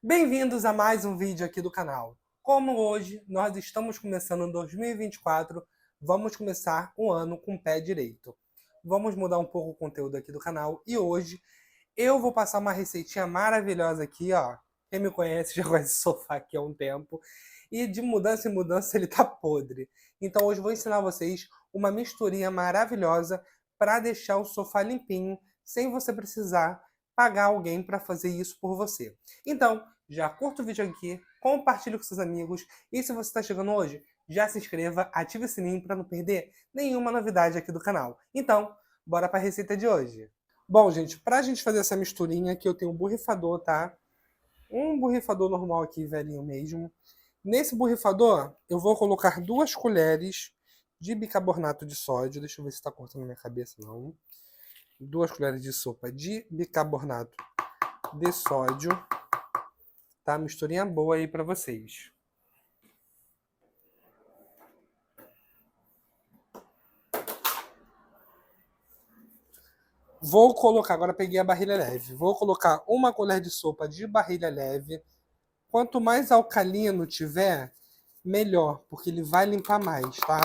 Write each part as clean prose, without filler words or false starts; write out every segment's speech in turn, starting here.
Bem-vindos a mais um vídeo aqui do canal. Como hoje nós estamos começando 2024, vamos começar o ano com o pé direito. Vamos mudar um pouco o conteúdo aqui do canal e hoje eu vou passar uma receitinha maravilhosa aqui, ó. Quem me conhece já conhece esse sofá aqui há um tempo. E de mudança em mudança ele tá podre. Então hoje eu vou ensinar vocês uma misturinha maravilhosa para deixar o sofá limpinho, sem você precisar pagar alguém para fazer isso por você. Então, já curta o vídeo aqui, compartilhe com seus amigos e se você está chegando hoje, já se inscreva, ative o sininho para não perder nenhuma novidade aqui do canal. Então, bora para a receita de hoje. Bom, gente, pra gente fazer essa misturinha aqui, eu tenho um borrifador, tá? Um borrifador normal aqui, velhinho mesmo. Nesse borrifador, eu vou colocar 2 colheres de bicarbonato de sódio. Deixa eu ver se tá cortando minha cabeça, não. 2 colheres de sopa de bicarbonato de sódio. Tá? Misturinha boa aí pra vocês. Vou colocar, agora peguei a barrilha leve. Vou colocar 1 colher de sopa de barrilha leve. Quanto mais alcalino tiver, melhor, porque ele vai limpar mais, tá?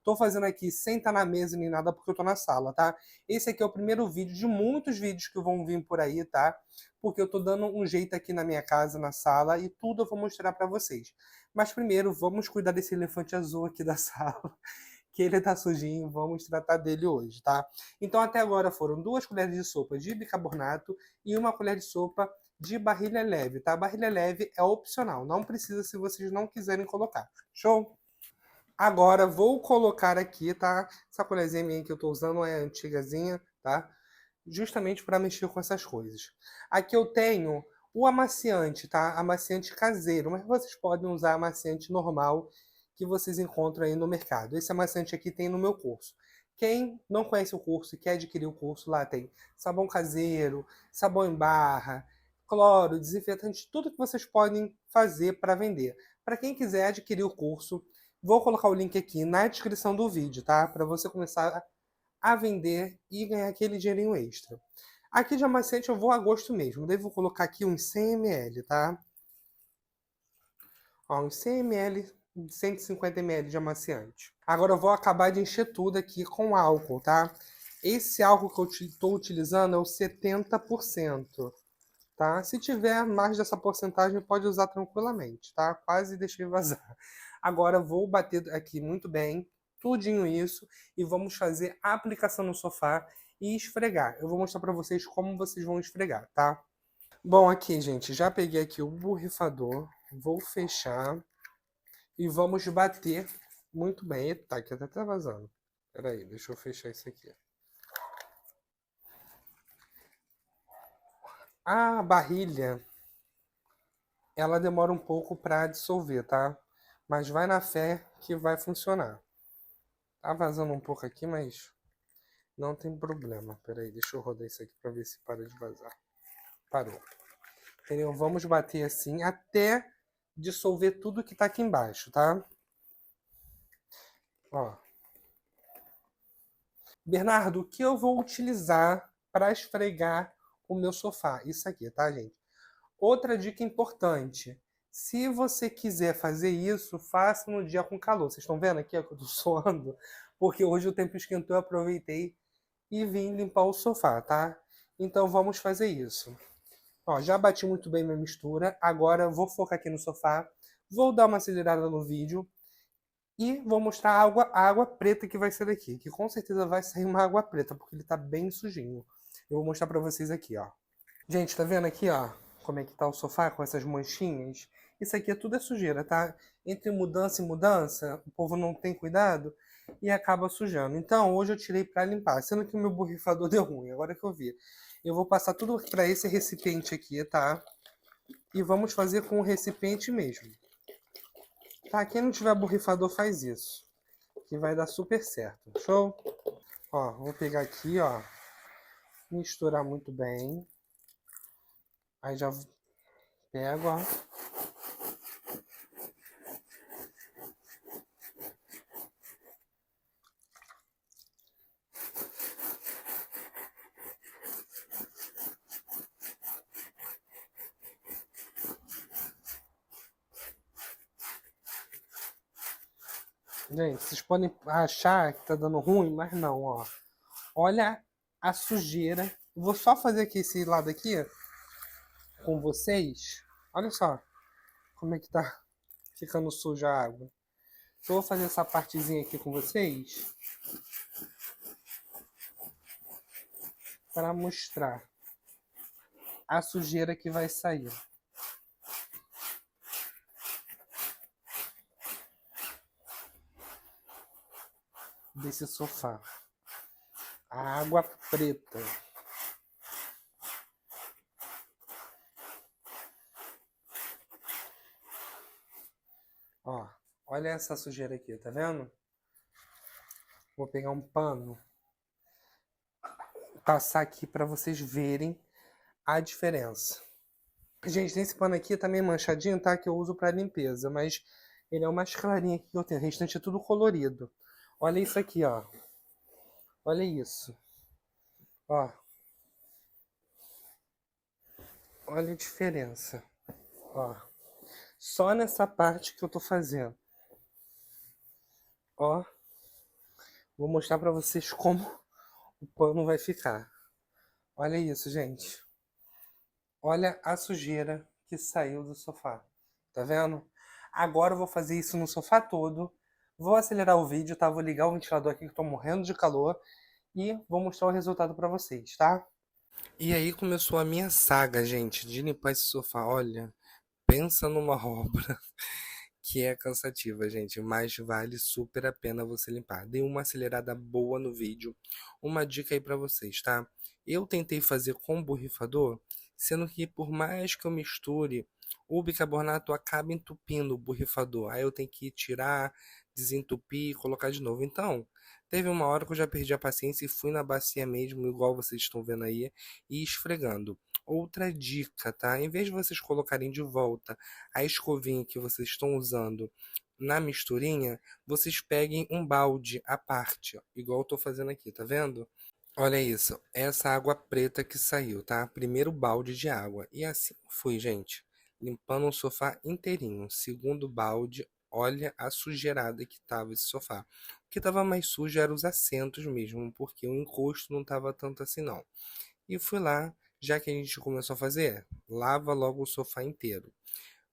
Tô fazendo aqui sem estar na mesa nem nada, porque eu tô na sala, tá? Esse aqui é o primeiro vídeo de muitos vídeos que vão vir por aí, tá? Porque eu tô dando um jeito aqui na minha casa, na sala, e tudo eu vou mostrar pra vocês. Mas primeiro, vamos cuidar desse elefante azul aqui da sala, que ele tá sujinho, vamos tratar dele hoje, tá? Então até agora foram 2 colheres de sopa de bicarbonato e 1 colher de sopa de barrilha leve, tá? Barrilha leve é opcional, não precisa se vocês não quiserem colocar. Show? Agora vou colocar aqui, tá? Essa colherzinha minha que eu tô usando é antigazinha, tá? Justamente para mexer com essas coisas. Aqui eu tenho o amaciante, tá? Amaciante caseiro, mas vocês podem usar amaciante normal que vocês encontram aí no mercado. Esse amaciante aqui tem no meu curso. Quem não conhece o curso e quer adquirir o curso, lá tem sabão caseiro, sabão em barra, cloro, desinfetante, tudo que vocês podem fazer para vender. Para quem quiser adquirir o curso, vou colocar o link aqui na descrição do vídeo, tá? Para você começar a vender e ganhar aquele dinheirinho extra. Aqui de amaciante eu vou a gosto mesmo. Devo colocar aqui uns 100 ml, tá? Ó, uns 100 ml, 150 ml de amaciante. Agora eu vou acabar de encher tudo aqui com álcool, tá? Esse álcool que eu estou utilizando é o 70%, tá? Se tiver mais dessa porcentagem, pode usar tranquilamente, tá? Quase deixei vazar. Agora vou bater aqui muito bem, tudinho isso, e vamos fazer a aplicação no sofá e esfregar. Eu vou mostrar para vocês como vocês vão esfregar, tá? Bom, aqui, gente, já peguei aqui o borrifador, vou fechar e vamos bater muito bem. Eita, aqui até tá vazando. Pera aí, deixa eu fechar isso aqui. A barrilha, ela demora um pouco para dissolver, tá? Mas vai na fé que vai funcionar. Tá vazando um pouco aqui, mas não tem problema. Pera aí, deixa eu rodar isso aqui para ver se para de vazar. Parou. Entendeu? Vamos bater assim até dissolver tudo que tá aqui embaixo, tá? Ó. Bernardo, o que eu vou utilizar para esfregar o meu sofá? Isso aqui, tá, gente? Outra dica importante. Se você quiser fazer isso, faça no dia com calor. Vocês estão vendo aqui ó, que eu tô suando? Porque hoje o tempo esquentou, eu aproveitei e vim limpar o sofá, tá? Então vamos fazer isso. Ó, já bati muito bem minha mistura. Agora vou focar aqui no sofá. Vou dar uma acelerada no vídeo. E vou mostrar a água preta que vai ser daqui. Que com certeza vai sair uma água preta, porque ele tá bem sujinho. Eu vou mostrar pra vocês aqui, ó. Gente, tá vendo aqui, ó? Como é que tá o sofá com essas manchinhas? Isso aqui tudo é sujeira, tá? Entre mudança e mudança, o povo não tem cuidado e acaba sujando. Então, hoje eu tirei pra limpar. Sendo que o meu borrifador deu ruim, agora que eu vi. Eu vou passar tudo pra esse recipiente aqui, tá? E vamos fazer com o recipiente mesmo. Tá? Quem não tiver borrifador faz isso, que vai dar super certo. Show? Ó, vou pegar aqui, ó, misturar muito bem. Aí já pego, ó. Gente, vocês podem achar que tá dando ruim, mas não, ó. Olha a sujeira. Vou só fazer aqui esse lado aqui com vocês. Olha só como é que tá ficando suja a água. Eu vou fazer essa partezinha aqui com vocês para mostrar a sujeira que vai sair. Desse sofá. A água preta. Ó, olha essa sujeira aqui, tá vendo? Vou pegar um pano, passar aqui para vocês verem a diferença. Gente, nesse pano aqui tá meio manchadinho, tá? Que eu uso para limpeza, mas ele é o mais clarinho aqui que eu tenho. O restante é tudo colorido. Olha isso aqui, ó. Olha isso. Ó. Olha a diferença. Ó. Só nessa parte que eu tô fazendo. Ó. Vou mostrar pra vocês como o pano vai ficar. Olha isso, gente. Olha a sujeira que saiu do sofá. Tá vendo? Agora eu vou fazer isso no sofá todo. Vou acelerar o vídeo, tá? Vou ligar o ventilador aqui que eu tô morrendo de calor. E vou mostrar o resultado pra vocês, tá? E aí começou a minha saga, gente, de limpar esse sofá. Olha, pensa numa obra que é cansativa, gente, mas vale super a pena você limpar. Dei uma acelerada boa no vídeo. Uma dica aí pra vocês, tá? Eu tentei fazer com borrifador, sendo que por mais que eu misture, o bicarbonato acaba entupindo o borrifador. Aí eu tenho que tirar, desentupir e colocar de novo. Então, teve uma hora que eu já perdi a paciência e fui na bacia mesmo, igual vocês estão vendo aí, e esfregando. Outra dica, tá? Em vez de vocês colocarem de volta a escovinha que vocês estão usando na misturinha, vocês peguem um balde à parte, ó, igual eu tô fazendo aqui, tá vendo? Olha isso, essa água preta que saiu, tá? Primeiro balde de água. E assim fui, gente, limpando o sofá inteirinho. Segundo balde, olha a sujeirada que tava esse sofá. O que tava mais sujo eram os assentos mesmo, porque o encosto não tava tanto assim não. E fui lá, já que a gente começou a fazer, lava logo o sofá inteiro.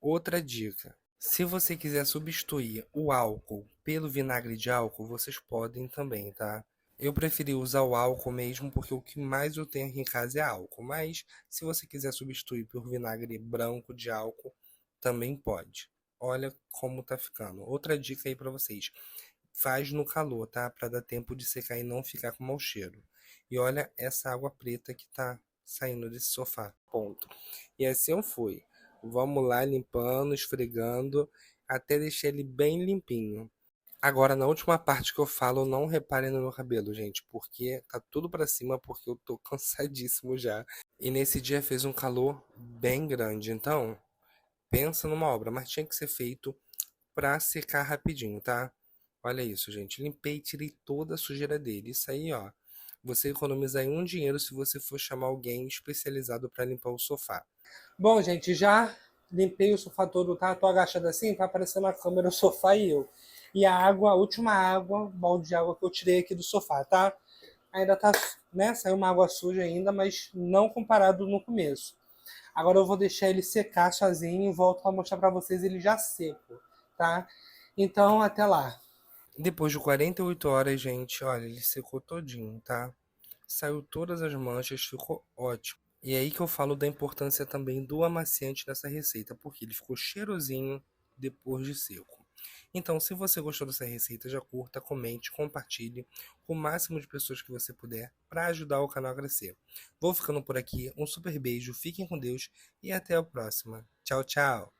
Outra dica: se você quiser substituir o álcool pelo vinagre de álcool, vocês podem também, tá? Eu preferi usar o álcool mesmo porque o que mais eu tenho aqui em casa é álcool, mas se você quiser substituir por vinagre branco de álcool, também pode. Olha como tá ficando. Outra dica aí pra vocês: faz no calor, tá? Pra dar tempo de secar e não ficar com mau cheiro. E olha essa água preta que tá saindo desse sofá. Ponto. E assim eu fui. Vamos lá limpando, esfregando, até deixar ele bem limpinho. Agora, na última parte que eu falo, não reparem no meu cabelo, gente, porque tá tudo pra cima, porque eu tô cansadíssimo já. E nesse dia fez um calor bem grande, então pensa numa obra, mas tinha que ser feito pra secar rapidinho, tá? Olha isso, gente. Limpei e tirei toda a sujeira dele. Isso aí, ó. Você economiza aí um dinheiro se você for chamar alguém especializado para limpar o sofá. Bom, gente, já limpei o sofá todo, tá? Tô agachado assim, tá aparecendo a câmera, o sofá e eu. E a água, a última água, o balde de água que eu tirei aqui do sofá, tá? Ainda tá, né? Saiu uma água suja ainda, mas não comparado no começo. Agora eu vou deixar ele secar sozinho e volto para mostrar para vocês ele já seco, tá? Então, até lá. Depois de 48 horas, gente, olha, ele secou todinho, tá? Saiu todas as manchas, ficou ótimo. E é aí que eu falo da importância também do amaciante nessa receita, porque ele ficou cheirosinho depois de seco. Então, se você gostou dessa receita, já curta, comente, compartilhe com o máximo de pessoas que você puder para ajudar o canal a crescer. Vou ficando por aqui, um super beijo, fiquem com Deus e até a próxima. Tchau, tchau!